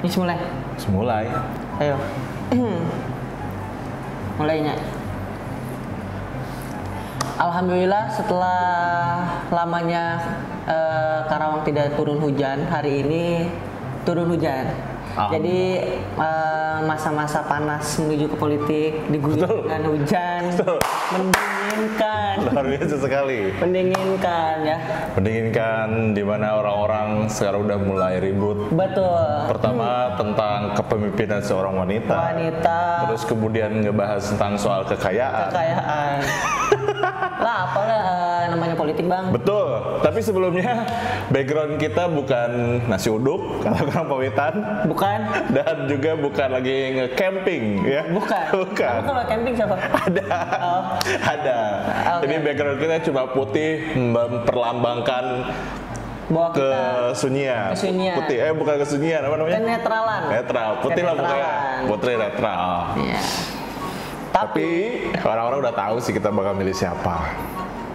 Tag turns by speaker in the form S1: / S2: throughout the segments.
S1: Mulai.
S2: Semulai.
S1: Ayo. Mulainya. Alhamdulillah setelah lamanya Karawang tidak turun hujan, hari ini turun hujan. Jadi masa-masa panas menuju ke politik diguyur dengan hujan, mendinginkan.
S2: Luar biasa sekali.
S1: Mendinginkan ya.
S2: Mendinginkan di mana orang-orang sekarang udah mulai ribut.
S1: Betul.
S2: Pertama tentang kepemimpinan seorang wanita. Terus kemudian ngebahas tentang soal kekayaan.
S1: Lah apalah namanya politik, Bang.
S2: Betul. Tapi sebelumnya background kita bukan nasi uduk kalau orang Pawitan.
S1: Bukan.
S2: Dan juga bukan lagi nge-camping ya.
S1: Bukan. Kamu kalau camping siapa?
S2: Ada.
S1: Oh.
S2: Ada.
S1: Okay.
S2: Jadi background kita cuma putih memperlambangkan
S1: bahwa
S2: kesunyian. Putih, bukan kesunyian, apa namanya?
S1: Kenetralan.
S2: Netral, putih lah pokoknya. Putih netral.
S1: Iya.
S2: Tapi orang-orang udah tahu sih kita bakal milih siapa.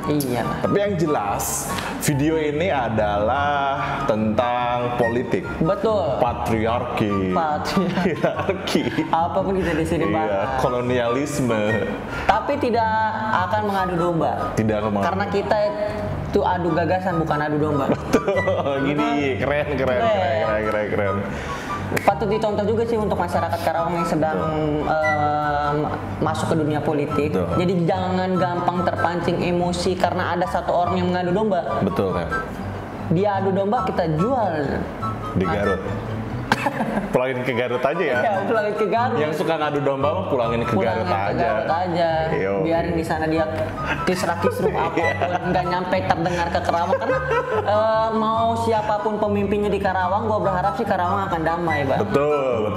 S1: Iya.
S2: Tapi yang jelas video ini adalah tentang politik.
S1: Betul.
S2: Patriarki.
S1: Apapun kita di sini bahas.
S2: Kolonialisme.
S1: Tapi tidak akan mengadu domba.
S2: Tidak akan mengadu.
S1: Karena kita itu adu gagasan bukan adu domba.
S2: Betul. Gini keren.
S1: Patut dicontoh juga sih untuk masyarakat Karawang yang sedang masuk ke dunia politik.
S2: Betul.
S1: Jadi jangan gampang terpancing emosi karena ada satu orang yang mengadu domba.
S2: Betul kan?
S1: Dia adu domba, kita jual
S2: di Garut. Pulangin ke Garut aja ya.
S1: Iya, pulangin ke Garut.
S2: Yang suka ngadu domba mah pulangin ke Garut aja.
S1: Biarin di sana dia kisruk apapun nggak nyampe terdengar ke Karawang karena mau siapapun pemimpinnya di Karawang, gua berharap sih Karawang akan damai, Bang.
S2: Betul.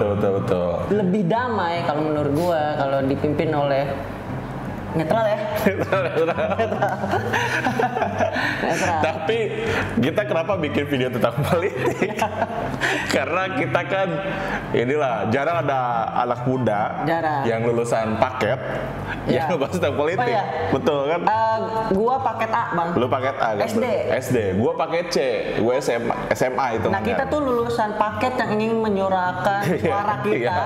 S1: Lebih damai kalau menurut gua kalau dipimpin oleh netral ya. Netral.
S2: Tapi kita kenapa bikin video tentang politik? Karena kita kan inilah jarang ada anak muda yang lulusan paket yang ngebahas tentang politik.
S1: Oh, iya.
S2: Betul kan?
S1: Gua paket A, Bang.
S2: Lu paket A kan? SD. Gua paket C. Gua SMA itu.
S1: Nah, kita tuh lulusan paket yang ingin menyuarakan suara kita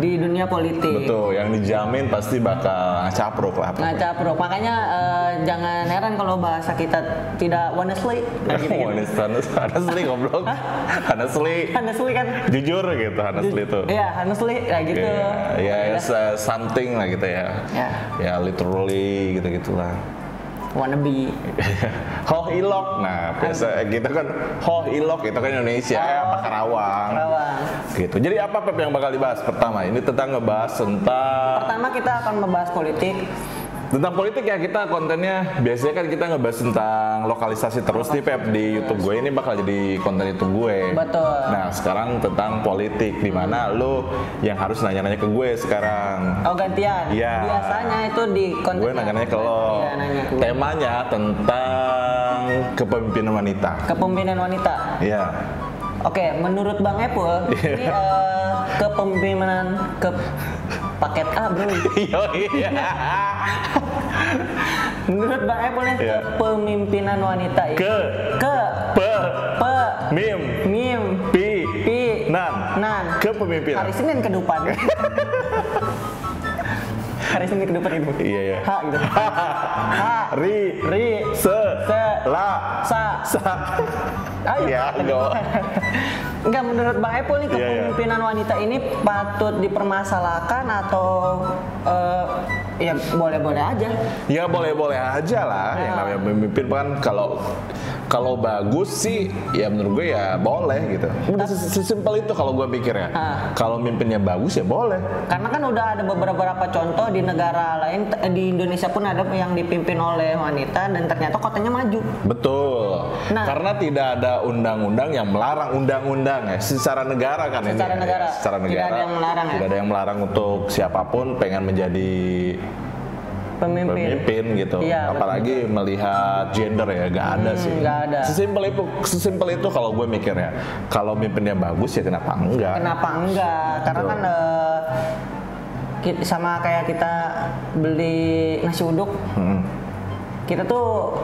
S1: di dunia politik.
S2: Betul, yang dijamin pasti bakal capruk lah.
S1: Capruk. Makanya jangan heran kalau bahasa kita tidak honestly.
S2: Honestly goblok.
S1: Honestly kan.
S2: Jujur gitu, honestly itu.
S1: Iya, honestly kayak gitu.
S2: Something lah gitu ya. Ya literally gitu-gitulah.
S1: Wannabe.
S2: Hoh ilok. Nah, biasa kita kan Hoh ilok itu kan Indonesia, apa Karawang. Gitu. Jadi apa Pep yang bakal dibahas pertama? Ini tentang ngebahas tentang.
S1: Pertama kita akan membahas politik.
S2: Tentang politik ya, kita kontennya biasanya kan kita ngebahas tentang lokalisasi terus nih Pep di YouTube gue. Ini bakal jadi konten YouTube gue.
S1: Betul.
S2: Nah sekarang tentang politik, dimana lo yang harus nanya-nanya ke gue sekarang.
S1: Oh gantian.
S2: Iya.
S1: Biasanya itu di konten.
S2: Gue nanya-nanya ke lo. Temanya tentang kepemimpinan wanita.
S1: Kepemimpinan wanita.
S2: Iya.
S1: Oke, menurut Bang Epul, ini kepemimpinan paket A, bro.
S2: Iya.
S1: Menurut Bang Epul nih, kepemimpinan wanita ini mim pi nan
S2: kepemimpinan.
S1: hari Senin ke depan. Hari Senin ke depan itu.
S2: Iya.
S1: Ha gitu.
S2: Ri se la sa.
S1: Ayo.
S2: Ya,
S1: Enggak, menurut Bang Epul nih kepemimpinan wanita ini patut dipermasalahkan atau ya boleh-boleh aja?
S2: Ya boleh-boleh aja lah. Yang namanya pemimpin kan kalau bagus sih ya menurut gue ya boleh gitu. Udah sesimpel itu kalau gue pikir ya. Kalau mimpinnya bagus ya boleh.
S1: Karena kan udah ada beberapa contoh di negara lain, di Indonesia pun ada yang dipimpin oleh wanita dan ternyata kotanya maju.
S2: Betul. Karena tidak ada undang-undang yang melarang undang-undang ya secara negara kan ini.
S1: Secara negara. Tidak ada yang melarang
S2: Tidak ada yang melarang untuk siapapun pengen menjadi pemimpin gitu.
S1: Iya,
S2: apalagi melihat gender ya, gak ada sih.
S1: Gak ada.
S2: Sesimpel itu kalau gue mikir ya. Kalau mimpinnya bagus ya kenapa enggak?
S1: Karena kan sama kayak kita beli nasi uduk. Kita tuh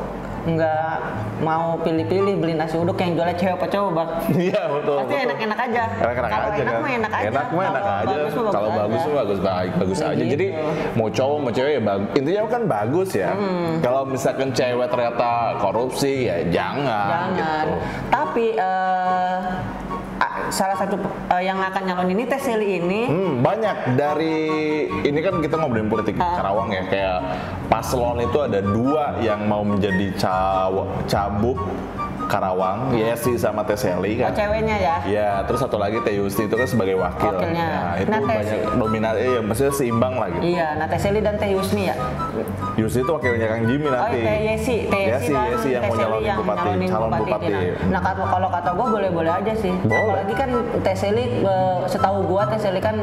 S1: nggak mau pilih-pilih beli nasi uduk yang jualnya cewek apa cowok bang.
S2: Iya betul.
S1: Pasti enak-enak aja.
S2: Enak-enak
S1: Kalau
S2: aja
S1: enak
S2: kan.
S1: mah enak aja.
S2: Enak mah enak aja. Kalau bagus mah bagus aja.
S1: Gitu.
S2: Jadi mau cowok mau cewek ya bagus. Intinya kan bagus ya. Kalau misalkan cewek ternyata korupsi ya jangan. Gitu.
S1: Tapi salah satu yang akan nyalon ini Teseli ini
S2: banyak dari ini kan kita ngobrolin politik Karawang ya, kayak paslon itu ada 2 yang mau menjadi cabup Karawang, Yesi sama Teseli kan.
S1: Oh, ceweknya ya?
S2: Ya, terus satu lagi Teh Yusti itu kan sebagai wakilnya. Nah, itu banyak dominasi, ya maksudnya seimbang lah gitu.
S1: Iya, nah Teseli dan Teh Yusni ya?
S2: Yusti itu wakilnya Kang Jimmy nanti.
S1: Oh, Teh Yesi
S2: yang mau nyalonin bupati, calon bupati.
S1: Nah, kalau kata gue boleh-boleh aja sih. Apalagi kan Teseli, setahu gue Teseli kan,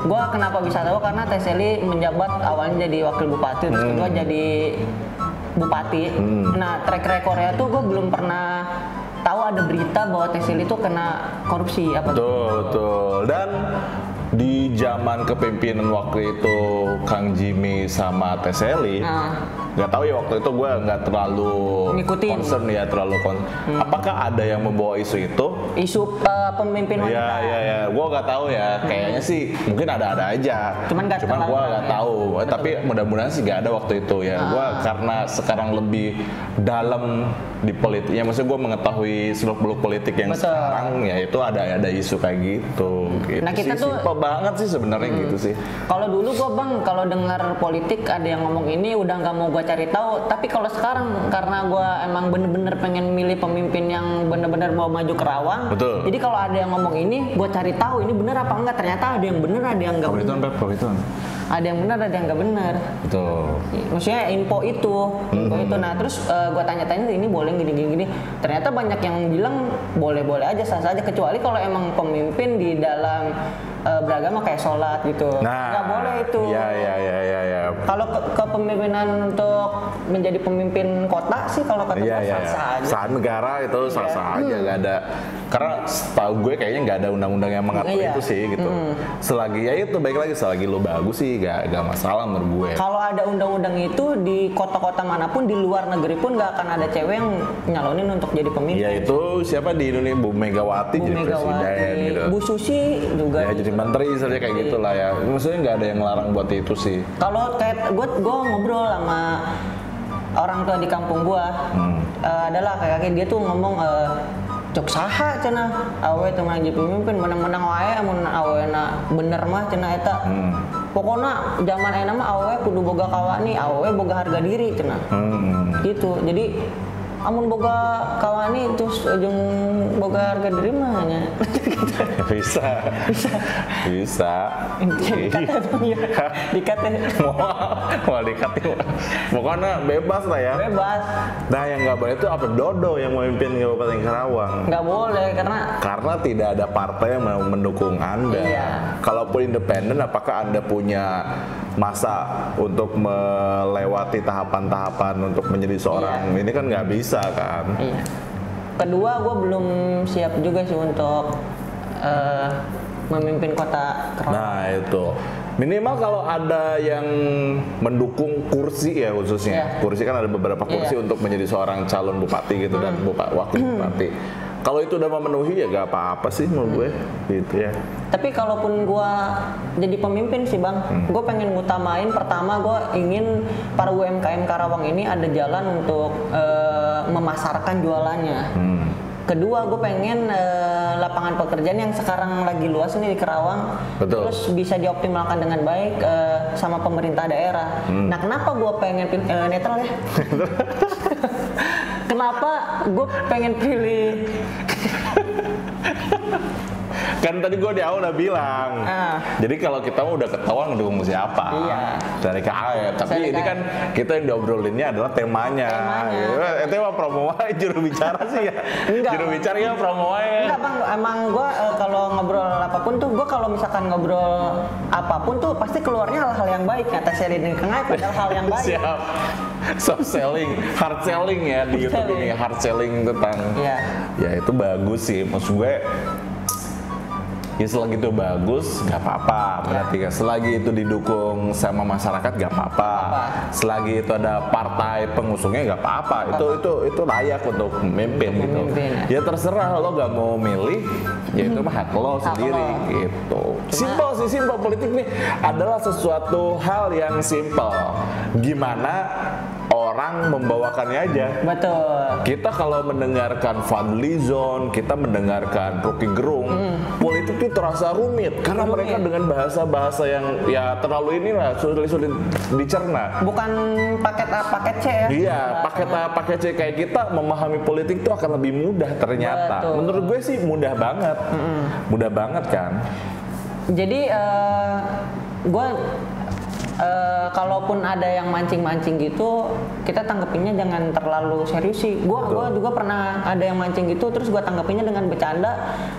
S1: gue kenapa bisa tahu karena Teseli menjabat awalnya jadi wakil bupati, terus kedua jadi bupati. Nah, track recordnya tuh gue belum pernah tahu ada berita bahwa Teseli itu kena korupsi apa.
S2: Betul. Dan di zaman kepemimpinan waktu itu Kang Jimmy sama Teseli, nggak tahu ya waktu itu gue nggak terlalu concern ya, apakah ada yang membawa isu itu?
S1: Isu pemimpin wanita.
S2: Ya, gue nggak tahu ya. Kayaknya sih mungkin ada aja. Cuman gue nggak tahu. Tapi mudah-mudahan sih nggak ada waktu itu ya. Gue karena sekarang lebih dalam di politik. Ya maksudnya gue mengetahui seluk-beluk politik yang sekarang ya itu ada isu kayak gitu.
S1: Nah kita tuh
S2: simpel banget sih sebenarnya gitu sih.
S1: Kalau dulu gue bang kalau dengar politik ada yang ngomong ini udah nggak mau gue cari tahu. Tapi kalau sekarang karena gue emang bener-bener pengen milih pemimpin yang bener-bener mau maju Karawang.
S2: Betul.
S1: Jadi kalau ada yang ngomong ini, gue cari tahu ini bener apa enggak. Ternyata ada yang bener, ada yang enggak bener. Ada yang bener, ada yang enggak bener.
S2: Betul.
S1: Maksudnya info itu. Nah terus gue tanya-tanya ini boleh gini. Ternyata banyak yang bilang boleh-boleh aja, sah saja. Kecuali kalau emang pemimpin di dalam beragama kayak sholat gitu.
S2: Nah,
S1: nggak boleh itu.
S2: Ya.
S1: Kalau kepemimpinan untuk menjadi pemimpin kota sih kalau kata gue sah-sah aja.
S2: Sah negara itu sah-sah aja, nggak ada. Karena setahu gue kayaknya nggak ada undang-undang yang mengatur itu sih gitu. Selagi ya itu baik lagi, selagi lo bagus sih nggak masalah menurut gue.
S1: Kalau ada undang-undang itu di kota-kota manapun di luar negeri pun nggak akan ada cewek yang nyalonin untuk jadi pemimpin.
S2: Ya itu siapa di Indonesia, Bu Megawati jadi presiden gitu.
S1: Bu Susi juga.
S2: Ya jadi menteri saja kayak gitulah ya. Maksudnya nggak ada yang ngelarang buat itu sih.
S1: Kalau kayak gue ngobrol sama orang tua di kampung gua, adalah kayak dia tuh ngomong cok saha cenah awe teu ngaji pemimpin menang-menang wae mun awena bener mah cenah eta. Pokoknya zaman enak mah awe kudu boga kawani, awe boga harga diri cenah. Gitu. Jadi amun boga kawani terus ujung boga harga diri mah nya. Bisa. Dikat ya.
S2: Mau dikat. Pokoknya bebas lah ya.
S1: Bebas.
S2: Nah yang nggak boleh itu apa Dodo yang memimpin Kabupaten Karawang.
S1: Nggak boleh karena
S2: tidak ada partai yang mau mendukung Anda.
S1: Iya.
S2: Kalaupun independen, apakah Anda punya masa untuk melewati tahapan-tahapan untuk menjadi seorang ini kan nggak bisa kan.
S1: Iya. Kedua, gue belum siap juga sih untuk memimpin kota Karawang.
S2: Nah itu minimal kalau ada yang mendukung kursi ya khususnya. Kursi kan ada beberapa kursi untuk menjadi seorang calon bupati gitu dan wakil bupati. Kalau itu udah memenuhi ya gak apa-apa sih menurut gue gitu ya.
S1: Tapi kalaupun gue jadi pemimpin sih bang, gue pengen ngutamain pertama gue ingin para UMKM Karawang ini ada jalan untuk memasarkan jualannya. Kedua, gue pengen lapangan pekerjaan yang sekarang lagi luas ini di Karawang.
S2: Betul.
S1: Terus bisa dioptimalkan dengan baik sama pemerintah daerah. Nah, kenapa gue pengen netral ya? Kenapa gue pengen pilih?
S2: Kan tadi gue di awal udah bilang. Jadi kalau kita udah ketahuan ngedukung siapa.
S1: Iya.
S2: Dari KAF. Tapi ini kan kita yang diobrolinnya adalah temanya. Itu mah promo wae juru bicara sih ya.
S1: Enggak.
S2: Juru bicara ya promo wae.
S1: Enggak bang, emang gue kalau ngobrol apapun tuh, gue kalau misalkan ngobrol apapun tuh pasti keluarnya hal-hal yang baik. Kata Seri dan Kang Aep adalah hal yang baik.
S2: Siap. Soft selling, hard selling ya di YouTube ini, hard selling tentang. Ya itu bagus sih. Maksud gue ya selagi itu bagus nggak apa-apa, berarti kan selagi itu didukung sama masyarakat nggak apa-apa, selagi itu ada partai pengusungnya nggak apa-apa, itu layak untuk memimpin gitu. Ya terserah lo nggak mau milih, ya itu mah hak lo sendiri gitu. Simpel sih, simpel. Politik nih adalah sesuatu hal yang simpel. Gimana orang membawakannya aja.
S1: Betul.
S2: Kita kalau mendengarkan Fadlizon, kita mendengarkan Rocky Gerung, politik itu terasa rumit karena mereka dengan bahasa-bahasa yang ya terlalu inilah sulit dicerna.
S1: Bukan paket A, paket C ya.
S2: Iya, paket A, paket C kayak kita memahami politik itu akan lebih mudah ternyata.
S1: Betul.
S2: Menurut gue sih mudah banget. Mudah banget kan.
S1: Jadi gue kalaupun ada yang mancing-mancing gitu, kita tanggepinnya jangan terlalu serius sih. Gua juga pernah ada yang mancing gitu, terus gua tanggepinnya dengan bercanda,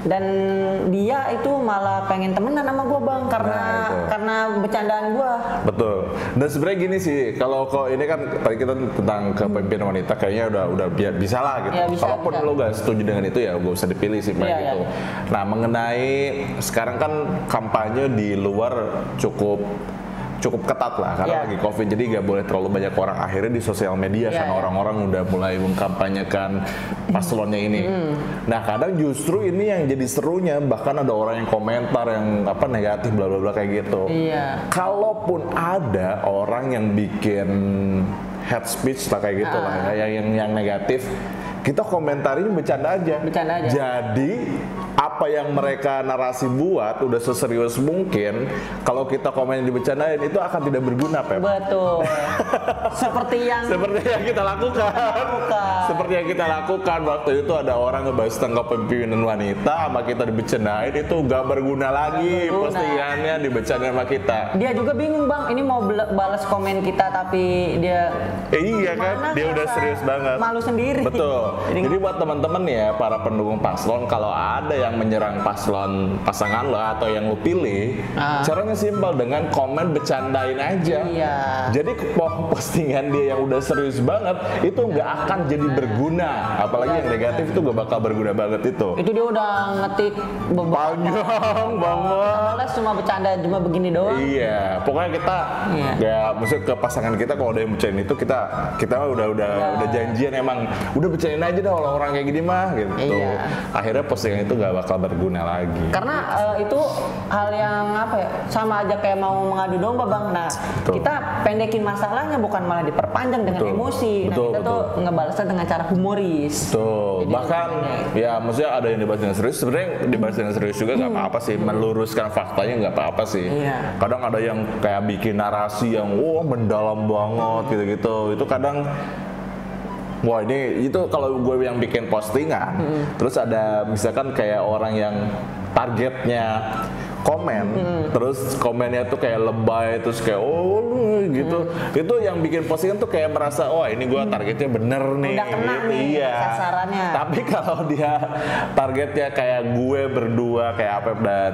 S1: dan dia itu malah pengen temenan sama gua bang, karena bercandaan gua.
S2: Betul. Dan sebenarnya gini sih, kalau ini kan tadi kita tentang kepemimpinan wanita, kayaknya udah bisa lah gitu.
S1: Ya, bisa,
S2: kalaupun lo gak setuju dengan itu ya gak usah dipilih sih gitu. Nah mengenai sekarang kan kampanye di luar cukup ketat lah karena lagi COVID, jadi gak boleh terlalu banyak orang akhirnya di sosial media karena orang-orang udah mulai mengkampanyekan paslonnya ini. Nah kadang justru ini yang jadi serunya, bahkan ada orang yang komentar yang negatif bla bla bla kayak gitu. Kalaupun ada orang yang bikin hate speech lah kayak gitu lah yang negatif, kita komentarin bercanda aja. Jadi apa yang mereka narasi buat udah seserius mungkin, kalau kita komen dibercandain itu akan tidak berguna, Pep.
S1: Betul. Seperti yang
S2: kita lakukan. Seperti yang kita lakukan waktu itu, ada orang ngebahas tentang kepemimpinan wanita sama kita dibercandain, itu gak berguna lagi. Postingannya dibercandain sama kita. Dia
S1: juga bingung bang, ini mau balas komen kita tapi dia
S2: iya kan, dia udah serius banget.
S1: Malu sendiri.
S2: Betul. Jadi buat teman-teman ya, para pendukung paslon, kalau ada yang menyerang pasangan lo atau yang lo pilih, caranya simpel, dengan komen bercandain aja. Jadi postingan dia yang udah serius banget itu nggak akan jadi berguna, apalagi yang negatif itu gak bakal berguna banget itu.
S1: Itu dia udah ngetik panjang
S2: banget.
S1: Cuma bercanda, cuma begini doang.
S2: Iya, pokoknya kita ya maksud ke pasangan kita kalau ada yang bercandain itu kita udah janjian emang udah bercandain aja dah orang-orang kayak gini mah gitu. Akhirnya postingan itu gak bakal berguna lagi.
S1: Karena itu hal yang sama aja kayak mau mengadu domba bang. Nah kita pendekin masalahnya, bukan malah diperpanjang dengan emosi. Nah kita tuh ngebalasnya dengan cara humoris.
S2: Jadi bahkan ya maksudnya ada yang dibahas dengan serius, sebenarnya dibahas dengan serius juga nggak apa-apa sih, meluruskan faktanya nggak apa-apa sih. Kadang ada yang kayak bikin narasi yang mendalam banget gitu-gitu, itu kadang wah ini itu kalau gue yang bikin postingan, terus ada misalkan kayak orang yang targetnya komen, terus komennya tuh kayak lebay, terus kayak gitu, itu yang bikin postingan tuh kayak merasa ini gue targetnya bener nih,
S1: udah kena nih sasarannya.
S2: Tapi kalau dia targetnya kayak gue berdua, kayak Apep dan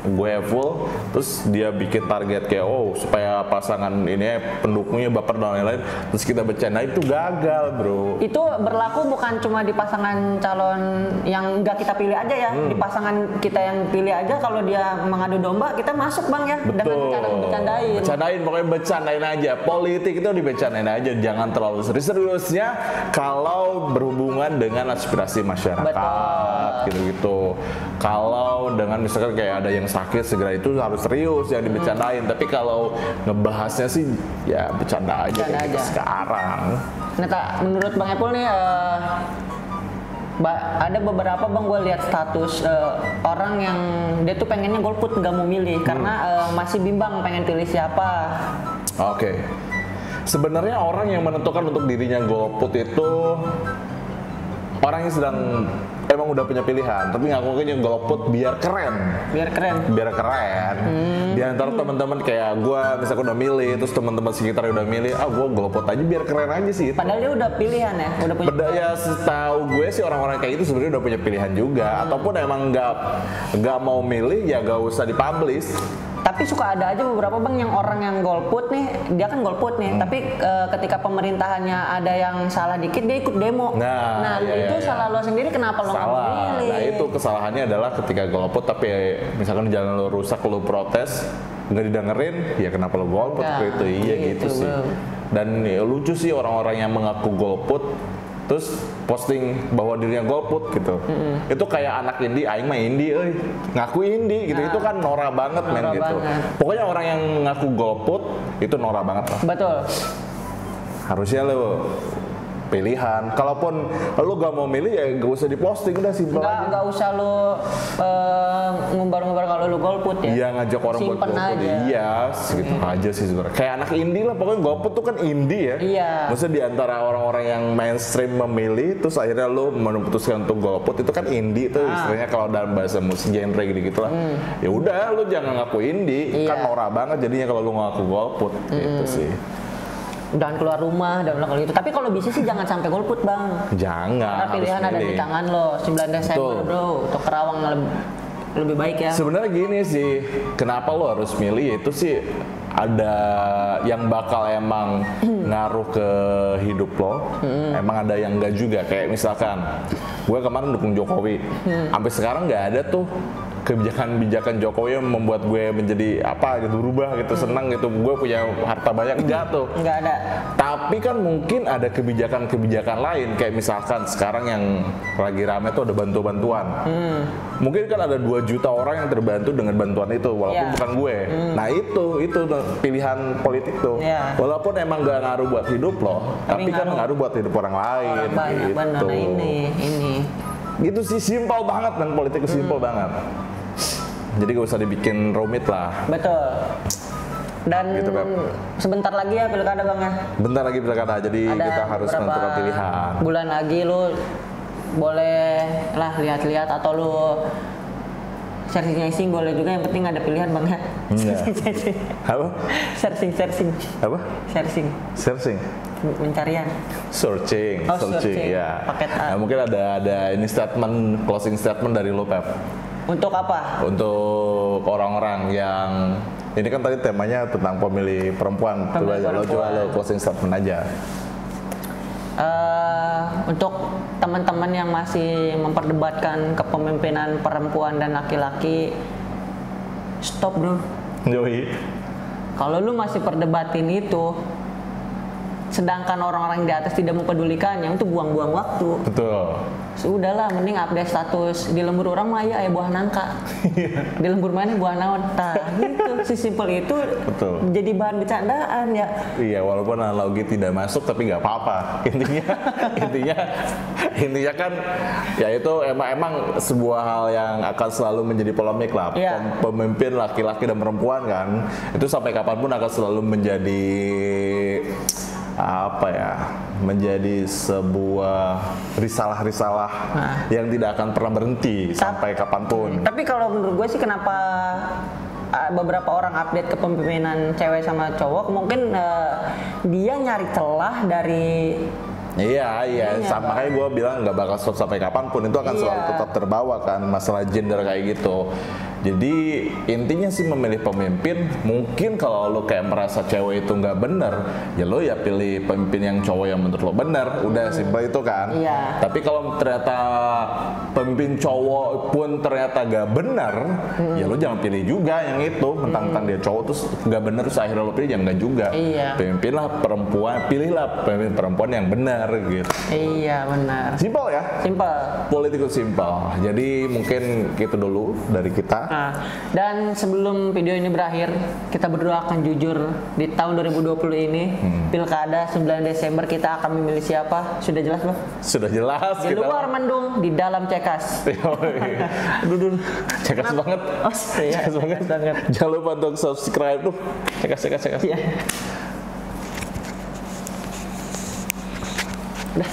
S2: gue full, terus dia bikin target kayak supaya pasangan ini pendukungnya baper dan lain-lain, terus kita bercanda, itu gagal bro.
S1: Itu berlaku bukan cuma di pasangan calon yang nggak kita pilih aja ya, di pasangan kita yang pilih aja kalau dia mengadu domba, kita masuk bang ya.
S2: Betul.
S1: Dengan bercandain.
S2: Pokoknya bercandain aja. Politik itu dibercandain aja, jangan terlalu serius-seriusnya kalau berhubungan dengan aspirasi masyarakat gitu-gitu. Kalau dengan misalkan kayak ada yang sakit segera, itu harus serius yang dibercandain. Tapi kalau ngebahasnya sih ya bercanda aja. Sekarang.
S1: Nah, menurut Bang Epul nih ada beberapa bang gue lihat status orang yang dia tuh pengennya golput, nggak mau milih karena masih bimbang pengen pilih siapa.
S2: Oke. Sebenarnya orang yang menentukan untuk dirinya golput itu orang yang sedang emang udah punya pilihan, tapi ngakunya golput biar keren. Di antara teman-teman kayak gue, misalnya udah milih, terus teman-teman sekitar udah milih, gue golput aja biar keren aja sih.
S1: Padahal dia udah pilihan ya, udah punya.
S2: Ya setahu gue sih orang-orang kayak itu sebenarnya udah punya pilihan juga, ataupun emang nggak mau milih ya gak usah dipublish.
S1: Tapi Tapi suka ada aja beberapa bang yang orang yang golput nih, dia kan golput nih, tapi ketika pemerintahannya ada yang salah dikit dia ikut demo. Nah itu salah lo sendiri, kenapa lo nggak memilih?
S2: Nah itu kesalahannya adalah ketika golput tapi misalkan jalan lo rusak, lo protes nggak didengerin, ya kenapa lo golput gitu. Iya gitu sih. Dan ya, lucu sih orang-orang yang mengaku golput terus posting bahwa dirinya golput gitu. Itu kayak anak indie, aing mah indie euy, ngaku indie gitu. Itu kan norak banget men gitu. Pokoknya orang yang ngaku golput itu norak banget lah.
S1: Betul.
S2: Harusnya lo pilihan. Kalaupun lo gak mau milih ya gak usah diposting, udah simpel aja.
S1: Gak usah lo ngumbar-ngumbar kalau lo golput ya.
S2: Iya, ngajak orang buat golput. Iya, segitu aja sih sebenarnya. Kayak anak indie lah, pokoknya golput tuh kan indie ya.
S1: Iya.
S2: Maksudnya di antara orang-orang yang mainstream memilih, terus akhirnya lo memutuskan untuk golput, itu kan indie tuh istilahnya kalau dalam bahasa musik genre gitu lah. Ya udah, lo jangan ngaku indie, kan norak banget jadinya kalau lo ngaku golput gitu sih.
S1: Jangan keluar rumah dan kalau gitu. Tapi kalau bisa sih jangan sampai golput bang.
S2: Jangan.
S1: Karena pilihan ada di tangan lo. 9 Desember bro. Untuk Kerawang lebih baik ya.
S2: Sebenarnya gini sih, kenapa lo harus milih itu sih ada yang bakal emang ngaruh ke hidup lo, emang ada yang enggak juga. Kayak misalkan gue kemarin dukung Jokowi, sampai sekarang nggak ada tuh kebijakan-kebijakan Jokowi yang membuat gue menjadi apa gitu, berubah gitu, senang gitu, gue punya harta banyak, enggak tuh.
S1: Enggak ada.
S2: Tapi kan mungkin ada kebijakan-kebijakan lain, kayak misalkan sekarang yang lagi rame tuh ada bantuan-bantuan. Mungkin kan ada 2 juta orang yang terbantu dengan bantuan itu, walaupun bukan gue. Nah itu pilihan politik tuh. Walaupun emang gak ngaruh buat hidup lo, tapi kan ngaruh buat hidup orang lain.
S1: Banyak bener, nah ini.
S2: Gitu sih, simpel banget dan politik itu simpel banget. Jadi gak usah dibikin rumit lah.
S1: Betul. Dan
S2: gitu,
S1: sebentar lagi ya pilkada bang ya.
S2: Bentar lagi pilkada, jadi ada kita harus menentukan pilihan.
S1: Bulan lagi lu boleh lah lihat-lihat atau lu searching boleh juga, yang penting ada pilihan bang ya.
S2: Apa?
S1: Searching.
S2: Apa? Searching.
S1: Pencarian.
S2: Searching ya.
S1: Paket A.
S2: Nah, mungkin ada ini statement, closing statement dari lo Pep.
S1: Untuk apa?
S2: Untuk orang-orang yang ini kan tadi temanya tentang pemilih perempuan. Coba lo closing statement aja.
S1: Untuk teman-teman yang masih memperdebatkan kepemimpinan perempuan dan laki-laki, stop bro.
S2: Yoi.
S1: Kalau lu masih perdebatin itu, sedangkan orang-orang di atas tidak mempedulikannya, untuk buang-buang waktu.
S2: Betul.
S1: Sudahlah, mending update status di lembur orang mah ya buah nangka. Di lembur mana buah naon. Nah, gitu. Sesimpel itu. Betul. Jadi bahan bercandaan ya.
S2: Iya, walaupun analogi tidak masuk tapi nggak apa-apa. Intinya kan ya itu emang sebuah hal yang akan selalu menjadi polemik lah. Pemimpin laki-laki dan perempuan kan, itu sampai kapanpun akan selalu menjadi menjadi sebuah risalah-risalah yang tidak akan pernah berhenti sampai kapanpun.
S1: Tapi kalau menurut gue sih, kenapa beberapa orang update kepemimpinan cewek sama cowok, mungkin dia nyari celah dari
S2: sama kayak gue bilang nggak bakal stop sampai kapanpun, itu akan selalu tetap terbawa kan masalah gender kayak gitu. Jadi intinya sih memilih pemimpin, mungkin kalau lo kayak merasa cewek itu nggak bener, ya lo ya pilih pemimpin yang cowok yang menurut lo bener, udah simpel itu kan. Tapi kalau ternyata pemimpin cowok pun ternyata nggak bener, ya lo jangan pilih juga yang itu, mentang-mentang dia cowok terus nggak bener, terus akhirnya lo pilih, ya nggak juga. Pemimpinlah perempuan, pilihlah pemimpin perempuan yang benar gitu.
S1: Iya benar.
S2: Simpel ya?
S1: Simpel.
S2: Politik simpel. Jadi mungkin gitu dulu dari kita.
S1: Dan sebelum video ini berakhir, kita berdua akan jujur di tahun 2020 ini, pilkada 9 Desember kita akan memilih siapa. Sudah jelas Bang?
S2: Sudah jelas.
S1: Di luar mendung, di dalam cekas.
S2: Duduk. Cekas banget. Cekas banget. Jangan lupa untuk subscribe tuh. Cekas.
S1: Udah.